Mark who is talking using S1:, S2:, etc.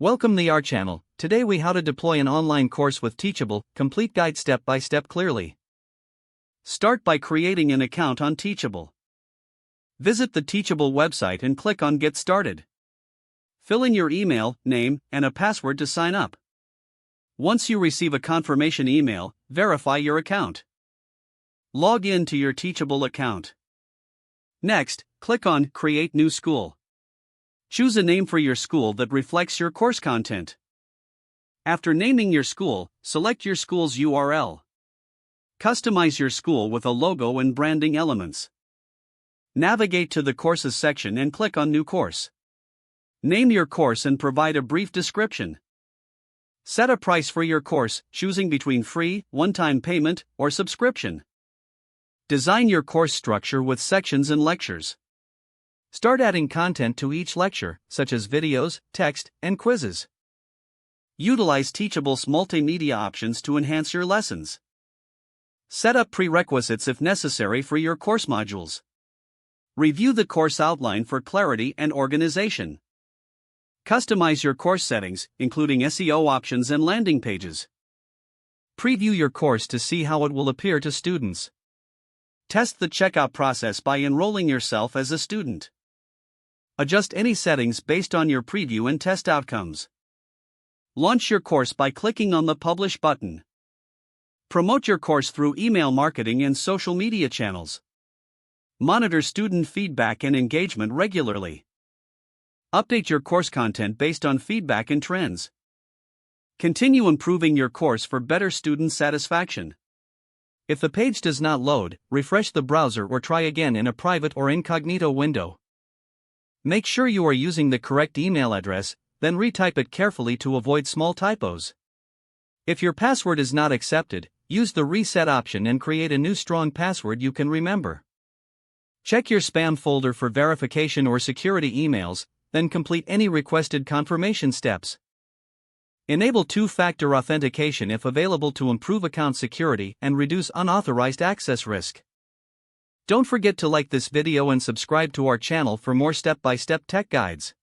S1: Welcome to our channel. Today we how to deploy an online course with Teachable, complete guide step by step clearly. Start by creating an account on Teachable. Visit the Teachable website and click on Get Started. Fill in your email, name, and a password to sign up. Once you receive a confirmation email, verify your account. Log in to your Teachable account. Next, click on Create New School. Choose a name for your school that reflects your course content. After naming your school, select your school's URL. Customize your school with a logo and branding elements. Navigate to the Courses section and click on New Course. Name your course and provide a brief description. Set a price for your course, choosing between free, one-time payment, or subscription. Design your course structure with sections and lectures. Start adding content to each lecture, such as videos, text, and quizzes. Utilize Teachable's multimedia options to enhance your lessons. Set up prerequisites if necessary for your course modules. Review the course outline for clarity and organization. Customize your course settings, including SEO options and landing pages. Preview your course to see how it will appear to students. Test the checkout process by enrolling yourself as a student. Adjust any settings based on your preview and test outcomes. Launch your course by clicking on the Publish button. Promote your course through email marketing and social media channels. Monitor student feedback and engagement regularly. Update your course content based on feedback and trends. Continue improving your course for better student satisfaction. If the page does not load, refresh the browser or try again in a private or incognito window. Make sure you are using the correct email address, then retype it carefully to avoid small typos. If your password is not accepted, use the reset option and create a new strong password you can remember. Check your spam folder for verification or security emails, then complete any requested confirmation steps. Enable two-factor authentication if available to improve account security and reduce unauthorized access risk. Don't forget to like this video and subscribe to our channel for more step-by-step tech guides.